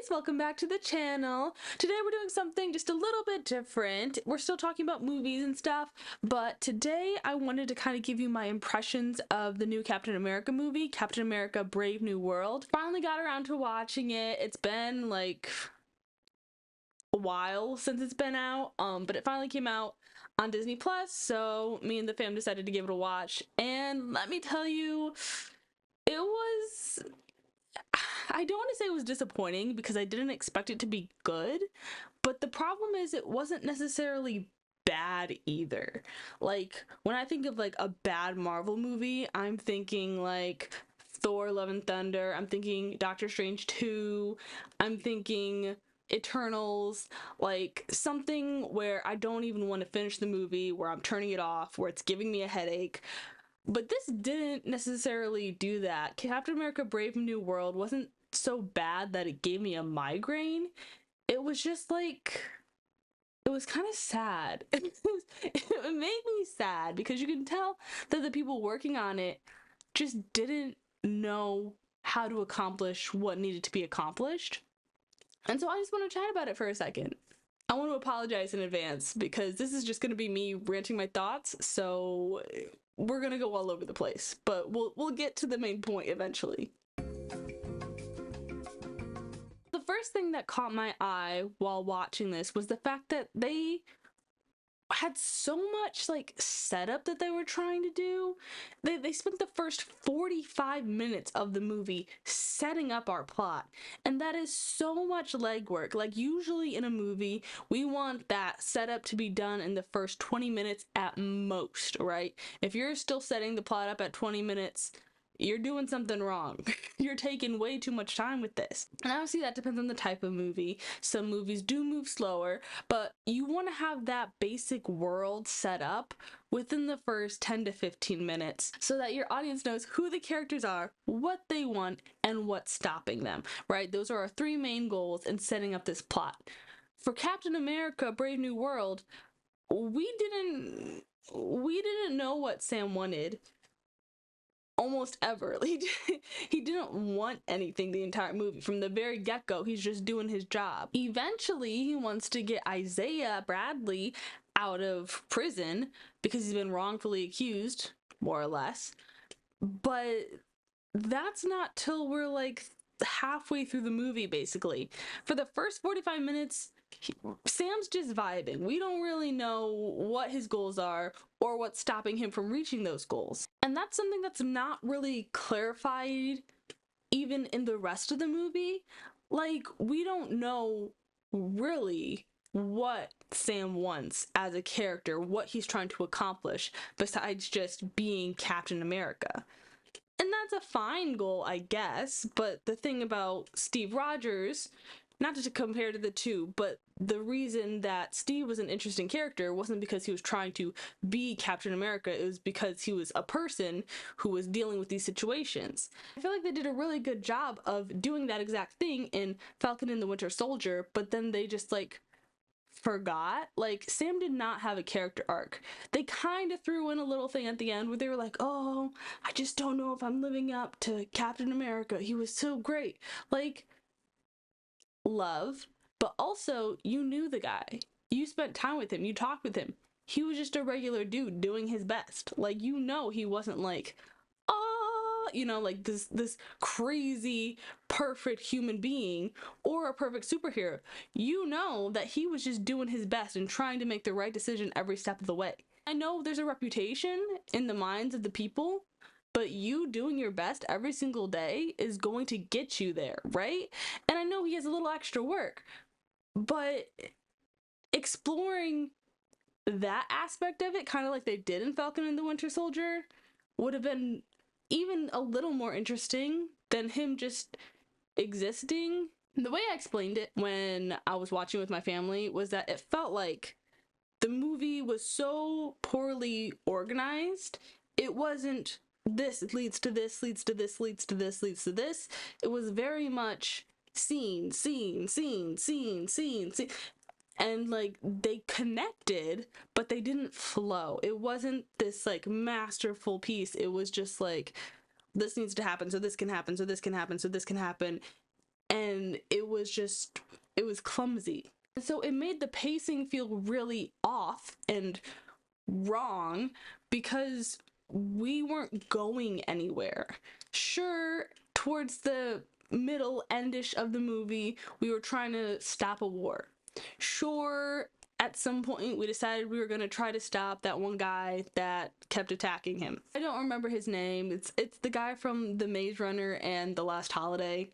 welcome back to the channel. Today we're doing something just a little bit different. We're still talking about movies and stuff, but today I wanted to kind of give you my impressions of the new Captain America movie, Captain America Brave New World. Finally got around to watching it. It's been like a while since it's been out, but it finally came out on Disney Plus, so me and the fam decided to give it a watch, and let me tell you, it was, I don't want to say it was disappointing because I didn't expect it to be good, but the problem is it wasn't necessarily bad either. Like, when I think of like a bad Marvel movie, I'm thinking like Thor Love and Thunder, I'm thinking Doctor Strange 2, I'm thinking Eternals, like something where I don't even want to finish the movie, where I'm turning it off, where it's giving me a headache. But this didn't necessarily do that. Captain America Brave New World wasn't so bad that it gave me a migraine. It was just like, it was kind of sad. It made me sad because you can tell that the people working on it just didn't know how to accomplish what needed to be accomplished. And so I just want to chat about it for a second. I want to apologize in advance because this is just going to be me ranting my thoughts, so we're going to go all over the place, but we'll get to the main point eventually. The first thing that caught my eye while watching this was the fact that they had so much like setup that they were trying to do. They spent the first 45 minutes of the movie setting up our plot, and that is so much legwork. Like, usually in a movie we want that setup to be done in the first 20 minutes at most, right? If you're still setting the plot up at 20 minutes, you're doing something wrong. You're taking way too much time with this. And obviously that depends on the type of movie. Some movies do move slower, but you want to have that basic world set up within the first 10 to 15 minutes so that your audience knows who the characters are, what they want, and what's stopping them, right? Those are our three main goals in setting up this plot. For Captain America Brave New World, we didn't know what Sam wanted almost ever. He didn't want anything the entire movie. From the very get-go, he's just doing his job. Eventually, he wants to get Isaiah Bradley out of prison because he's been wrongfully accused, more or less. But that's not till we're like halfway through the movie, basically. For the first 45 minutes, Sam's just vibing. We don't really know what his goals are or what's stopping him from reaching those goals. And that's something that's not really clarified even in the rest of the movie. Like, we don't know really what Sam wants as a character, what he's trying to accomplish, besides just being Captain America. And that's a fine goal, I guess, but the thing about Steve Rogers, not to compare to the two, but the reason that Steve was an interesting character wasn't because he was trying to be Captain America, it was because he was a person who was dealing with these situations. I feel like they did a really good job of doing that exact thing in Falcon and the Winter Soldier, but then they just like forgot. Like, Sam did not have a character arc. They kind of threw in a little thing at the end where they were like, oh, I just don't know if I'm living up to Captain America, he was so great. Like, love, but also you knew the guy, you spent time with him, you talked with him, he was just a regular dude doing his best. Like, you know, he wasn't like, you know, like this crazy perfect human being or a perfect superhero. You know that he was just doing his best and trying to make the right decision every step of the way. I know there's a reputation in the minds of the people, but you doing your best every single day is going to get you there, right? And I know he has a little extra work, but exploring that aspect of it, kind of like they did in Falcon and the Winter Soldier, would have been even a little more interesting than him just existing. The way I explained it when I was watching with my family was that it felt like the movie was so poorly organized. It wasn't this leads to this, leads to this, leads to this, leads to this. It was very much scene, scene, scene, scene, scene, scene. And like, they connected, but they didn't flow. It wasn't this like masterful piece. It was just like, this needs to happen so this can happen, so this can happen, so this can happen. And it it was clumsy. And so it made the pacing feel really off and wrong because we weren't going anywhere. Sure, towards the middle endish of the movie, we were trying to stop a war. Sure, at some point we decided we were going to try to stop that one guy that kept attacking him. I don't remember his name. It's the guy from The Maze Runner and The Last Holiday.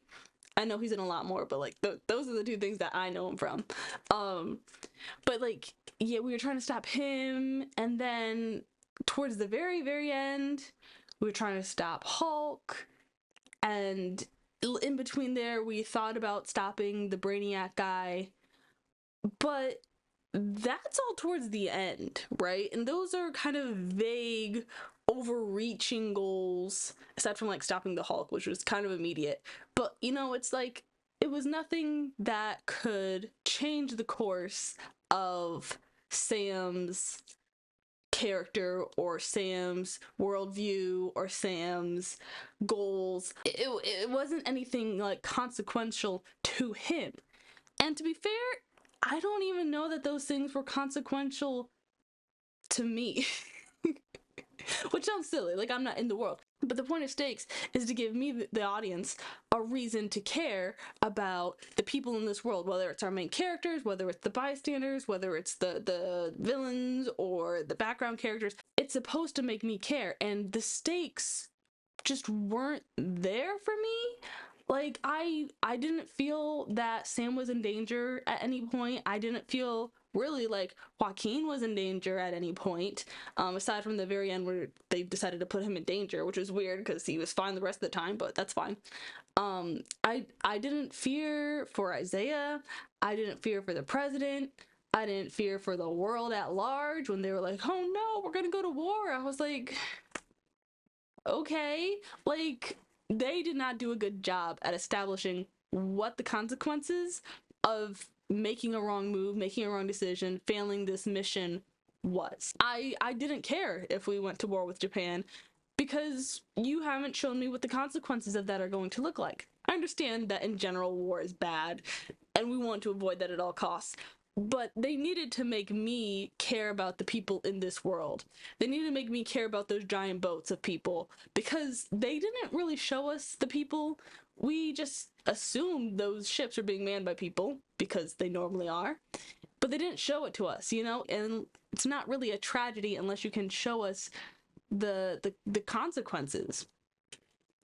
I know he's in a lot more, but like those are the two things that I know him from. But like, yeah, we were trying to stop him, and then towards the very end, we were trying to stop Hulk, and in between there, we thought about stopping the Brainiac guy, but that's all towards the end, right? And those are kind of vague, overreaching goals, aside from like stopping the Hulk, which was kind of immediate. But you know, it's like it was nothing that could change the course of Sam's character or Sam's worldview or Sam's goals. It wasn't anything like consequential to him. And to be fair, I don't even know that those things were consequential to me. Which sounds silly, like I'm not in the world. But the point of stakes is to give me, the audience, a reason to care about the people in this world, whether it's our main characters, whether it's the bystanders, whether it's the villains or the background characters. It's supposed to make me care, and the stakes just weren't there for me. Like I didn't feel that Sam was in danger at any point. I didn't feel really like Joaquin was in danger at any point, aside from the very end where they decided to put him in danger, which was weird because he was fine the rest of the time, but that's fine. I didn't fear for Isaiah. I didn't fear for the president. I didn't fear for the world at large when they were like, oh no, we're gonna go to war. I was like, okay, like they did not do a good job at establishing what the consequences of making a wrong move, making a wrong decision, failing this mission was. I didn't care if we went to war with Japan because you haven't shown me what the consequences of that are going to look like. I understand that in general war is bad and we want to avoid that at all costs, but they needed to make me care about the people in this world. They needed to make me care about those giant boats of people because they didn't really show us the people. We just assumed those ships are being manned by people because they normally are, but they didn't show it to us, you know? And it's not really a tragedy unless you can show us the consequences.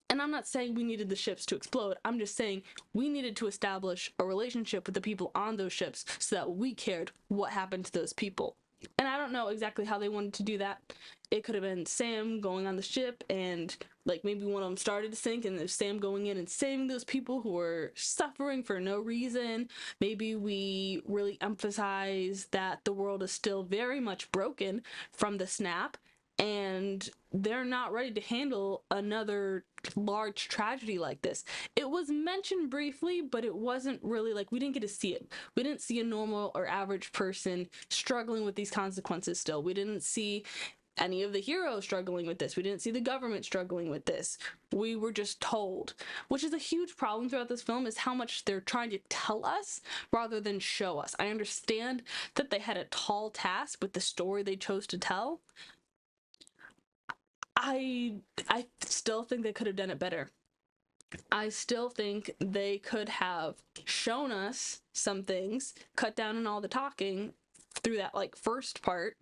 And I'm not saying we needed the ships to explode. I'm just saying we needed to establish a relationship with the people on those ships so that we cared what happened to those people. And I don't know exactly how they wanted to do that. It could have been Sam going on the ship and like maybe one of them started to sink and there's Sam going in and saving those people who were suffering for no reason. Maybe we really emphasize that the world is still very much broken from the snap and they're not ready to handle another large tragedy like this. It was mentioned briefly, but it wasn't really like we didn't get to see it. We didn't see a normal or average person struggling with these consequences still. We didn't see any of the heroes struggling with this. We didn't see the government struggling with this. We were just told, which is a huge problem throughout this film, is how much they're trying to tell us rather than show us. I understand that they had a tall task with the story they chose to tell. I still think they could have done it better. I still think they could have shown us some things, cut down on all the talking through that like first part,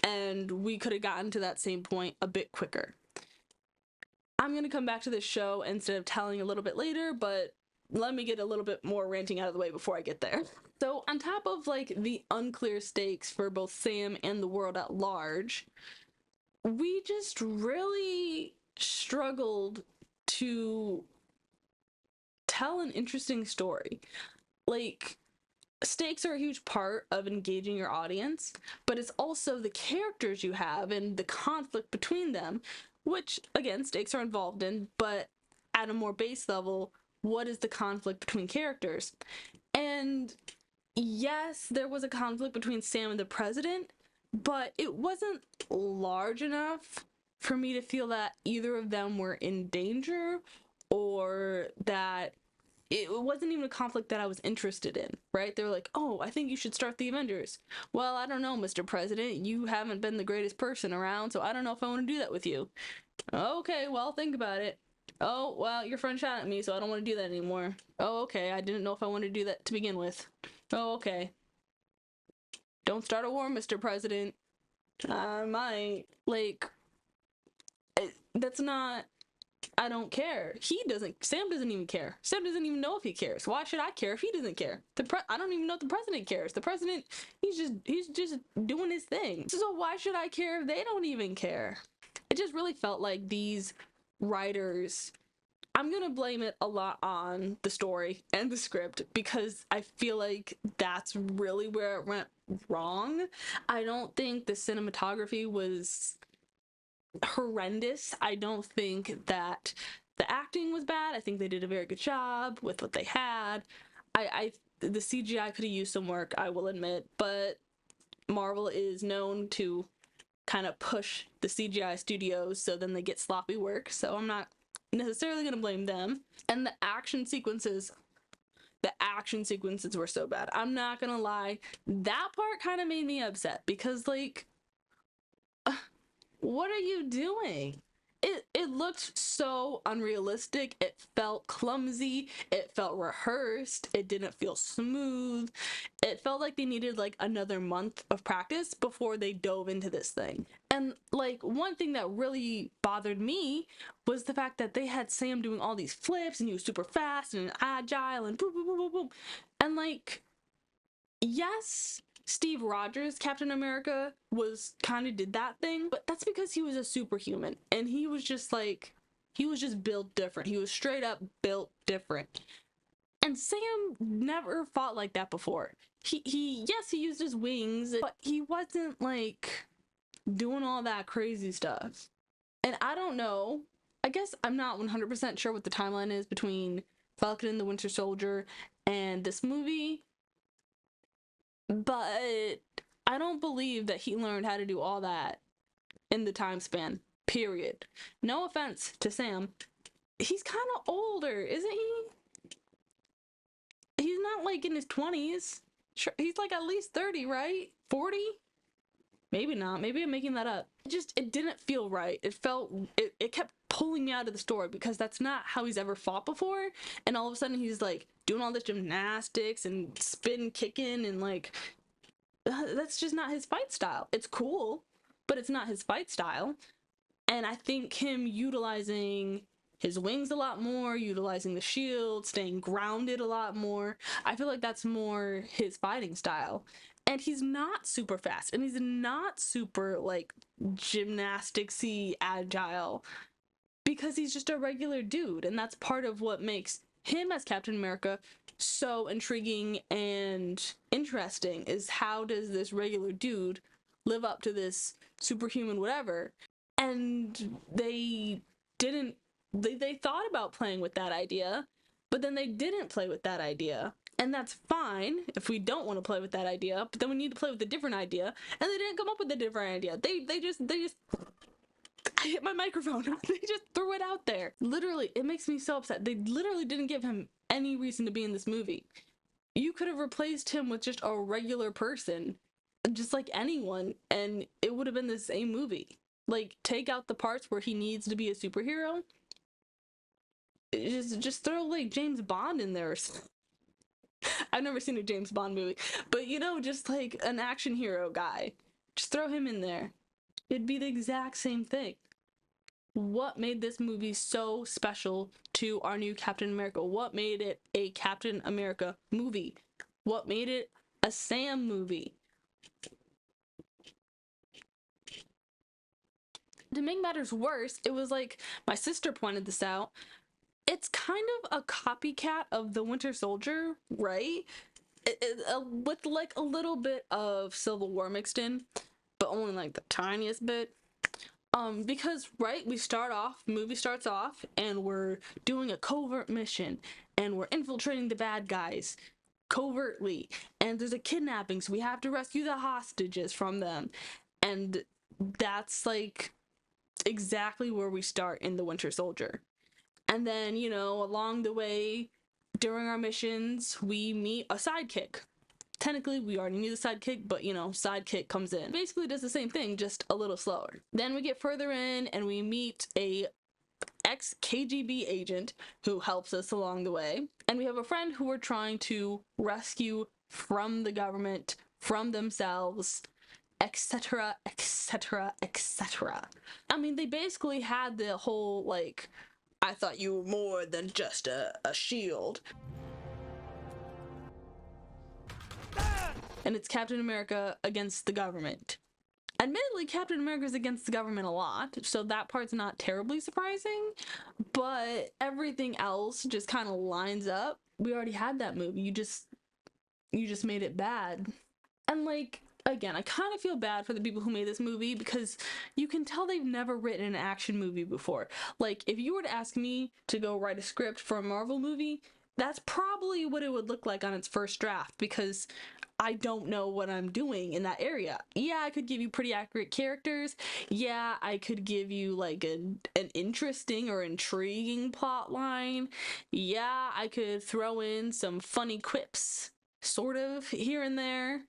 and we could have gotten to that same point a bit quicker. I'm gonna come back to this show instead of telling a little bit later, but let me get a little bit more ranting out of the way before I get there. So on top of like the unclear stakes for both Sam and the world at large, we just really struggled to tell an interesting story. Like, stakes are a huge part of engaging your audience, but it's also the characters you have and the conflict between them, which, again, stakes are involved in, but at a more base level, what is the conflict between characters? And yes, there was a conflict between Sam and the president, but it wasn't large enough for me to feel that either of them were in danger or that it wasn't even a conflict that I was interested in, right? They were like, oh, I think you should start the Avengers. Well, I don't know, Mr. President. You haven't been the greatest person around, so I don't know if I want to do that with you. Okay, well, think about it. Oh, well, your friend shot at me, so I don't want to do that anymore. Oh, okay, I didn't know if I wanted to do that to begin with. Oh, okay. Don't start a war, Mr. President. I might. Like, that's not. I don't care. Sam doesn't even care. Sam doesn't even know if he cares. Why should I care if he doesn't care? I don't even know if the president cares. The president, he's just doing his thing. So why should I care if they don't even care? It just really felt like these writers, I'm gonna blame it a lot on the story and the script because I feel like that's really where it went wrong. I don't think the cinematography was horrendous. I don't think that the acting was bad. I think they did a very good job with what they had. The CGI could have used some work, I will admit, but Marvel is known to kind of push the CGI studios so then they get sloppy work. So I'm not necessarily going to blame them. And the action sequences were so bad. I'm not going to lie. That part kind of made me upset because like what are you doing? It looked so unrealistic. It felt clumsy. It felt rehearsed. It didn't feel smooth. It felt like they needed like another month of practice before they dove into this thing. And like one thing that really bothered me was the fact that they had Sam doing all these flips and he was super fast and agile and boom boom boom boom boom. And like yes, Steve Rogers, Captain America, was kind of did that thing, but that's because he was a superhuman and he was just built different. He was straight up built different. And Sam never fought like that before. Yes, he used his wings, but he wasn't like doing all that crazy stuff. And I don't know. I guess I'm not 100% sure what the timeline is between Falcon and the Winter Soldier and this movie, but I don't believe that he learned how to do all that in the time span. Period. No offense to Sam. He's kind of older, isn't he? He's not like in his 20s. Sure, he's like at least 30, right? 40? Maybe not. Maybe I'm making that up. It didn't feel right. It kept pulling me out of the story because that's not how he's ever fought before. And all of a sudden he's like doing all this gymnastics and spin kicking and like that's just not his fight style. It's cool, but it's not his fight style. And I think him utilizing his wings a lot more, utilizing the shield, staying grounded a lot more, I feel like that's more his fighting style. And he's not super fast, and he's not super like gymnasticsy agile because he's just a regular dude, and that's part of what makes him as Captain America so intriguing and interesting is how does this regular dude live up to this superhuman whatever. And didn't they thought about playing with that idea, but then they didn't play with that idea. And that's fine if we don't want to play with that idea, but then we need to play with a different idea, and they didn't come up with a different idea. They just I hit my microphone. They just threw it out there. Literally, it makes me so upset. They literally didn't give him any reason to be in this movie. You could have replaced him with just a regular person, just like anyone, and it would have been the same movie. Like, take out the parts where he needs to be a superhero. Just throw like James Bond in there. I've never seen a James Bond movie, but just like an action hero guy. Just throw him in there. It'd be the exact same thing. What made this movie so special to our new Captain America? What made it a Captain America movie? What made it a Sam movie? To make matters worse, it was like my sister pointed this out. It's kind of a copycat of the Winter Soldier, right? With like a little bit of Civil War mixed in, but only like the tiniest bit. Because right, movie starts off, and we're doing a covert mission, and we're infiltrating the bad guys covertly, and there's a kidnapping, so we have to rescue the hostages from them, and that's like exactly where we start in the Winter Soldier. And then along the way, during our missions, we meet a sidekick. Technically, we already knew the sidekick, but you know, sidekick comes in. Basically does the same thing, just a little slower. Then we get further in and we meet a ex-KGB agent who helps us along the way. And we have a friend who we're trying to rescue from the government, from themselves, etc., etc., etc. I mean, they basically had the whole, like, I thought you were more than just a shield. And it's Captain America against the government. Admittedly, Captain America's against the government a lot, so that part's not terribly surprising, but everything else just kind of lines up. We already had that movie. You just made it bad. And like, again, I kind of feel bad for the people who made this movie because you can tell they've never written an action movie before. Like, if you were to ask me to go write a script for a Marvel movie, that's probably what it would look like on its first draft, because I don't know what I'm doing in that area. Yeah, I could give you pretty accurate characters. Yeah, I could give you like an interesting or intriguing plot line. Yeah, I could throw in some funny quips, sort of, here and there.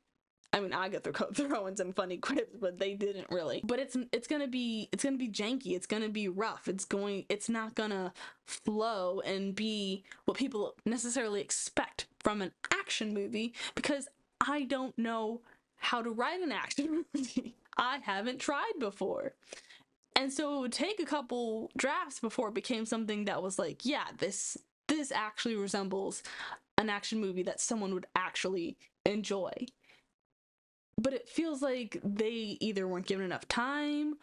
I mean, I could throw in some funny quips, but they didn't really. But it's gonna be janky. It's gonna be rough. It's not gonna flow and be what people necessarily expect from an action movie, because I don't know how to write an action movie. I haven't tried before. And so it would take a couple drafts before it became something that was like, yeah, this actually resembles an action movie that someone would actually enjoy. But it feels like they either weren't given enough time,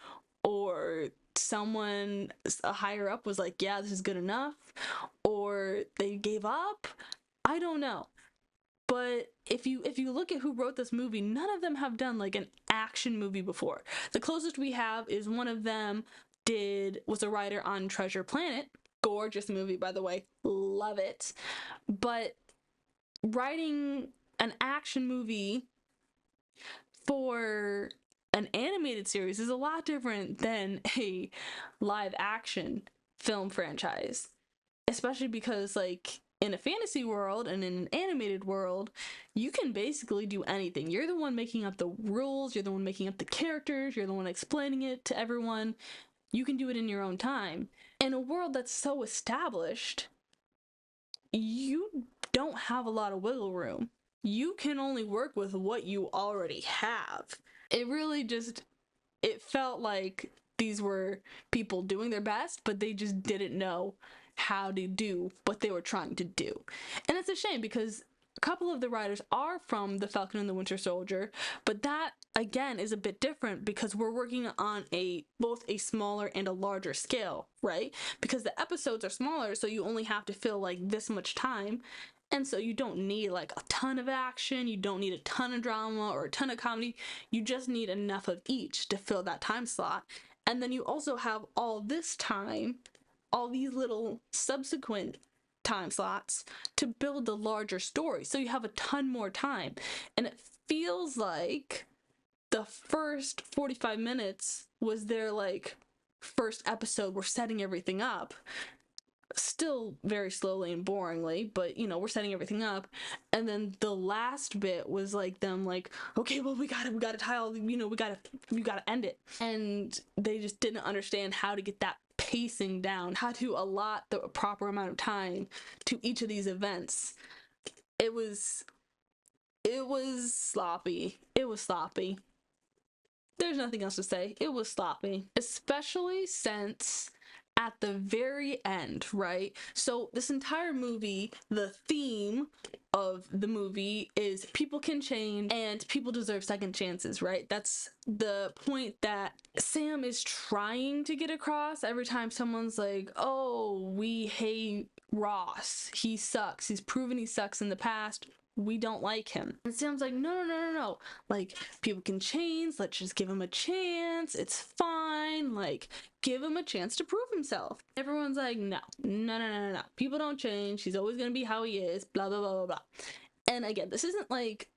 or someone a higher up was like, yeah, this is good enough, or they gave up. I don't know. But if you look at who wrote this movie, none of them have done like an action movie before. The closest we have is one of them was a writer on Treasure Planet. Gorgeous movie, by the way. Love it. But writing an action movie for an animated series is a lot different than a live action film franchise. Especially because, like, in a fantasy world and in an animated world, you can basically do anything. You're the one making up the rules, you're the one making up the characters, you're the one explaining it to everyone. You can do it in your own time. In a world that's so established, you don't have a lot of wiggle room. You can only work with what you already have. It felt like these were people doing their best, but they just didn't know how to do what they were trying to do. And it's a shame because a couple of the writers are from The Falcon and the Winter Soldier, but that again is a bit different because we're working on both a smaller and a larger scale, right? Because the episodes are smaller, so you only have to fill like this much time. And so you don't need like a ton of action, you don't need a ton of drama or a ton of comedy, you just need enough of each to fill that time slot. And then you also have all this time, all these little subsequent time slots to build the larger story. So you have a ton more time. And it feels like the first 45 minutes was their like first episode. We're setting everything up. Still very slowly and boringly, but you know, we're setting everything up. And then the last bit was like them like, okay, well, we gotta tie all, you know, we gotta end it. And they just didn't understand how to get that pacing down, how to allot the proper amount of time to each of these events. It was sloppy. It was sloppy. There's nothing else to say. It was sloppy. Especially since at the very end, right? So this entire movie, the theme of the movie is people can change and people deserve second chances, right? That's the point that Sam is trying to get across every time someone's like, oh, we hate Ross. He sucks. He's proven he sucks in the past. We don't like him. And Sam's like, no. Like, people can change. Let's just give him a chance. It's fine. Like, give him a chance to prove himself. Everyone's like, no. People don't change. He's always gonna be how he is. Blah, blah, blah, blah, blah. And again, this isn't like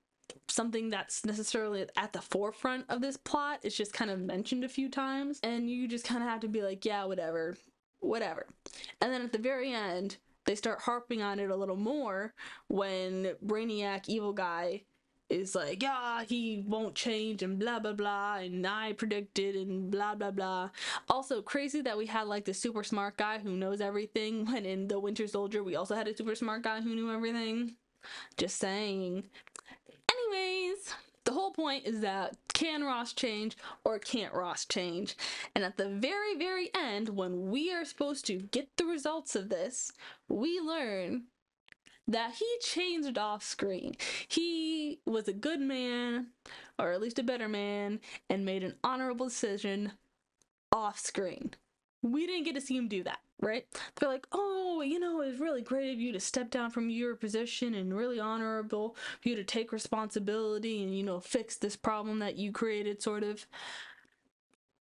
something that's necessarily at the forefront of this plot. It's just kind of mentioned a few times. And you just kind of have to be like, yeah, whatever. And then at the very end, they start harping on it a little more when Brainiac, evil guy, is like, yeah, he won't change and blah blah blah, and I predicted and blah blah blah. Also, crazy that we had like the super smart guy who knows everything, when in the Winter Soldier we also had a super smart guy who knew everything. Just saying. Anyways, the whole point is that can Ross change or can't Ross change? And at the very, very end, when we are supposed to get the results of this, we learn that he changed off screen. He was a good man, or at least a better man, and made an honorable decision off screen. We didn't get to see him do that, right? They're like, oh, you know, it's really great of you to step down from your position and really honorable for you to take responsibility and, you know, fix this problem that you created, sort of.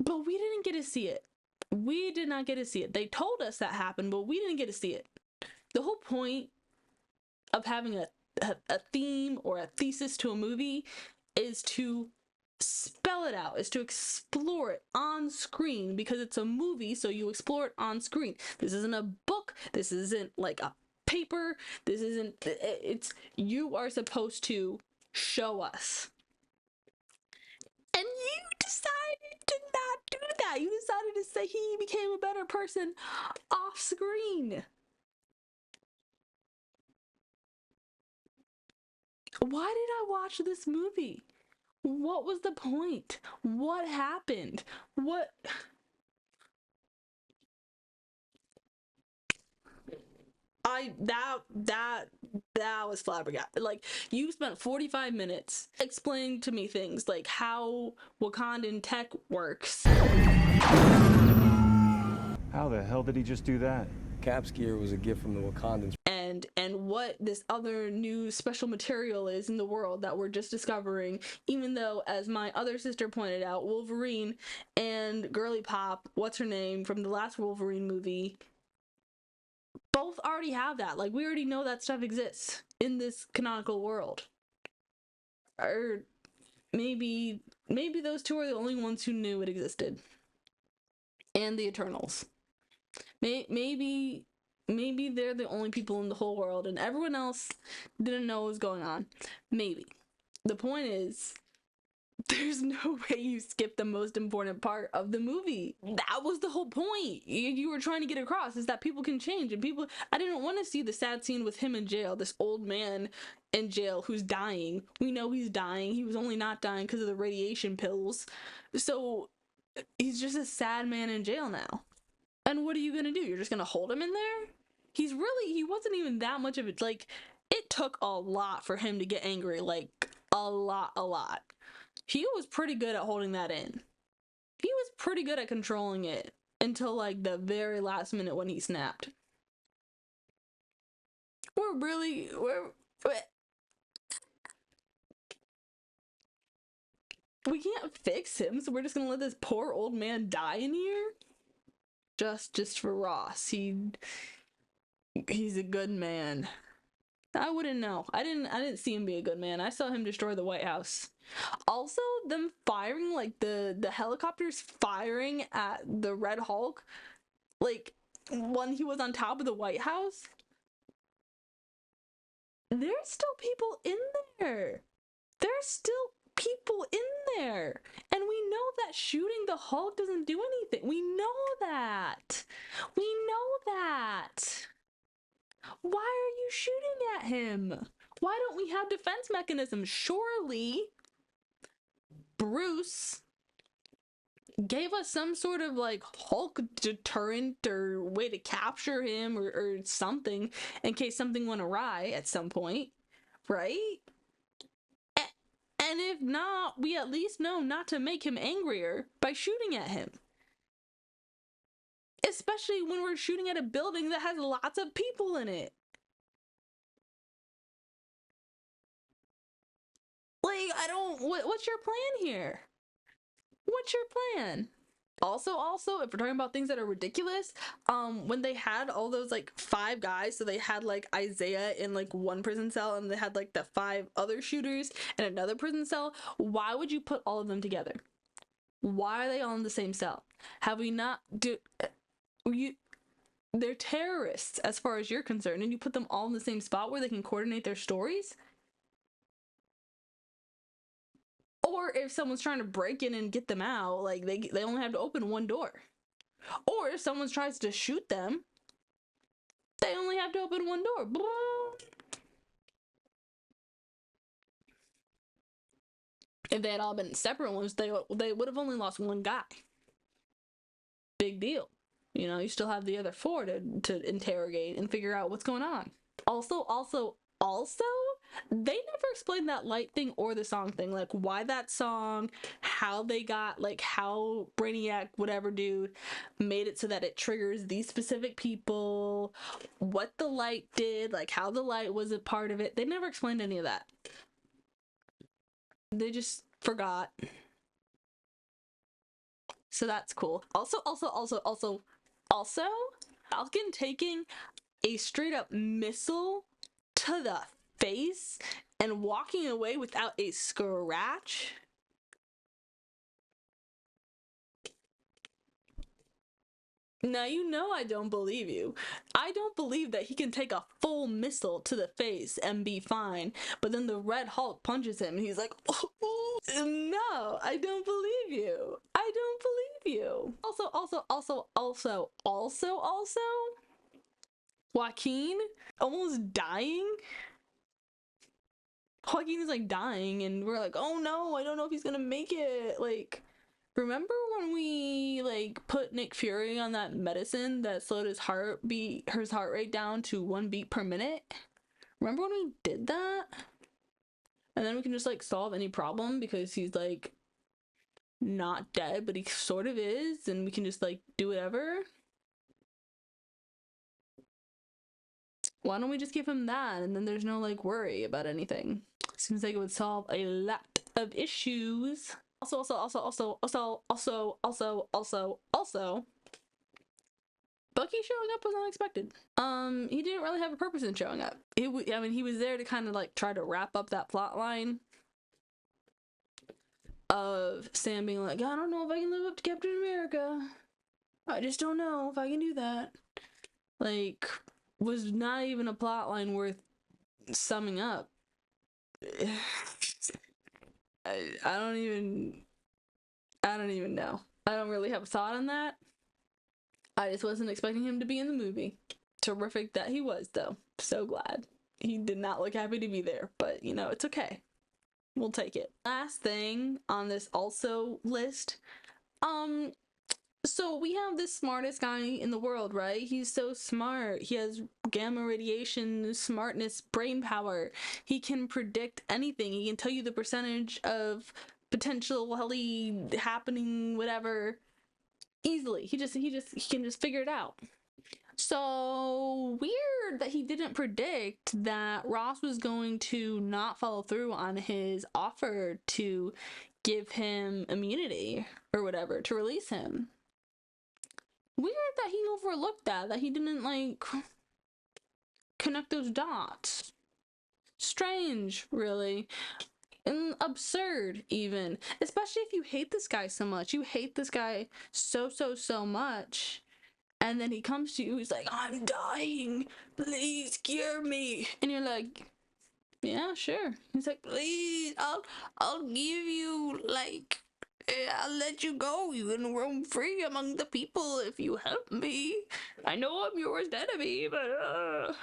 But we didn't get to see it. We did not get to see it. They told us that happened, but we didn't get to see it. The whole point of having a theme or a thesis to a movie is to spell it out, is to explore it on screen, because it's a movie, so you explore it on screen. This isn't a book, this isn't like a paper, this isn't, it's, you are supposed to show us. And you decided to not do that. You decided to say he became a better person off screen. Why did I watch this movie? What was the point? What happened? What? That was flabbergasted. Like, you spent 45 minutes explaining to me things like how Wakandan tech works. How the hell did he just do that? Cap's gear was a gift from the Wakandans. And what this other new special material is in the world that we're just discovering, even though, as my other sister pointed out, Wolverine and Girly Pop, what's her name, from the last Wolverine movie, both already have that. Like, we already know that stuff exists in this canonical world. Or maybe those two are the only ones who knew it existed. And the Eternals. Maybe they're the only people in the whole world and everyone else didn't know what was going on. Maybe. The point is, there's no way you skip the most important part of the movie. That was the whole point you were trying to get across, is that people can change. And people, I didn't want to see the sad scene with him in jail, this old man in jail who's dying. We know he's dying. He was only not dying because of the radiation pills. So he's just a sad man in jail now. And what are you gonna do? You're just gonna hold him in there? He wasn't even that much of it. Like, it took a lot for him to get angry. Like, a lot. He was pretty good at holding that in. He was pretty good at controlling it until, like, the very last minute when he snapped. We can't fix him, so we're just gonna let this poor old man die in here? Just for Ross. He's a good man. I wouldn't know. I didn't see him be a good man. I saw him destroy the White House. Also, them firing, like, the helicopters firing at the Red Hulk, like, when he was on top of the White House. There's still people in there. There's still people in there. And we know that shooting the Hulk doesn't do anything. We know that. We know that. Why are you shooting at him? Why don't we have defense mechanisms? Surely Bruce gave us some sort of, like, Hulk deterrent or way to capture him or something in case something went awry at some point, right? And if not, we at least know not to make him angrier by shooting at him. Especially when we're shooting at a building that has lots of people in it. Like, what's your plan here? What's your plan? Also, if we're talking about things that are ridiculous, when they had all those, like, 5 guys, so they had, like, Isaiah in, like, one prison cell, and they had, like, the 5 other shooters in another prison cell, why would you put all of them together? Why are they all in the same cell? Have we not, They're terrorists as far as you're concerned, and you put them all in the same spot where they can coordinate their stories? Or if someone's trying to break in and get them out, like they only have to open one door. Or if someone tries to shoot them, they only have to open one door. If they had all been separate ones, they would have only lost one guy. Big deal. You know, you still have the other four to interrogate and figure out what's going on. Also, they never explained that light thing or the song thing. Like, why that song, how they got, like, how Brainiac, whatever dude, made it so that it triggers these specific people, what the light did, like, how the light was a part of it. They never explained any of that. They just forgot. So that's cool. Also, Falcon taking a straight up missile to the face and walking away without a scratch. Now, you know I don't believe you. I don't believe that he can take a full missile to the face and be fine, but then the Red Hulk punches him and he's like, oh, no, I don't believe you. I don't believe you. Also, Joaquin almost dying. Joaquin is like dying, and we're like, oh no, I don't know if he's gonna make it. Like, remember when we like put Nick Fury on that medicine that slowed his heart rate down to 1 beat per minute? Remember when we did that? And then we can just like solve any problem because he's like not dead, but he sort of is, and we can just like do whatever. Why don't we just give him that, and then there's no like worry about anything? Seems like it would solve a lot of issues. Also, Bucky showing up was unexpected. He didn't really have a purpose in showing up. He was there to kind of like try to wrap up that plot line of Sam being like, I don't know if I can live up to Captain America. I just don't know if I can do that. Like, was not even a plot line worth summing up. I don't even know. I don't really have a thought on that. I just wasn't expecting him to be in the movie. Terrific that he was, though. So glad. He did not look happy to be there, but you know, it's okay. We'll take it. Last thing on this also list, so we have this smartest guy in the world, right? He's so smart. He has gamma radiation, smartness, brain power. He can predict anything. He can tell you the percentage of potentially happening whatever easily. He can just figure it out. So weird that he didn't predict that Ross was going to not follow through on his offer to give him immunity or whatever, to release him. Weird that he overlooked that he didn't like connect those dots. Strange, really. And absurd, even. Especially if you hate this guy so much. You hate this guy so much. And then he comes to you, he's like, I'm dying. Please cure me. And you're like, yeah, sure. He's like, please, I'll give you, like, I'll let you go. You can roam free among the people if you help me. I know I'm your worst enemy, but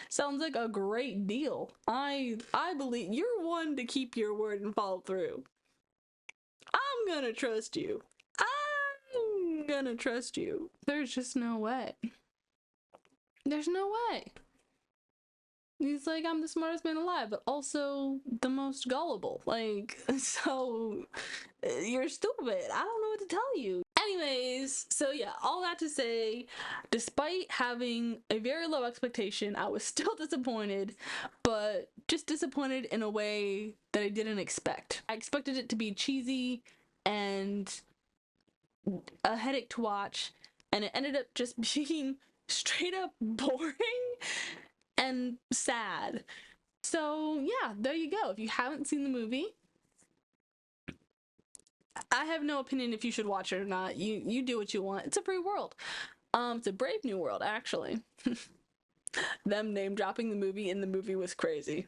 sounds like a great deal. I believe you're one to keep your word and follow through. I'm gonna trust you. I'm gonna trust you. There's just no way. There's no way. He's like, I'm the smartest man alive, but also the most gullible. Like, so you're stupid. I don't know what to tell you. Anyways, so yeah, all that to say, despite having a very low expectation, I was still disappointed, but just disappointed in a way that I didn't expect. I expected it to be cheesy and a headache to watch, and it ended up just being straight up boring and sad. So yeah, there you go. If you haven't seen the movie, I have no opinion if you should watch it or not. You do what you want. It's a free world. It's a Brave New World, actually. Them name dropping the movie in the movie was crazy.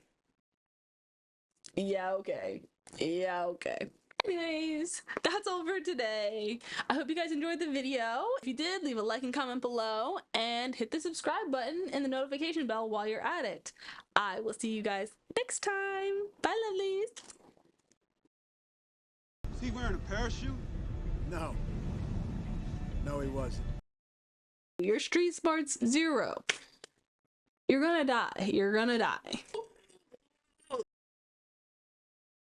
Yeah, okay. Yeah, okay. Anyways, that's all for today. I hope you guys enjoyed the video. If you did, leave a like and comment below, and hit the subscribe button and the notification bell while you're at it. I will see you guys next time. Bye, lovelies. Is he wearing a parachute? No. No, he wasn't. Your street smart's 0. You're gonna die. You're gonna die.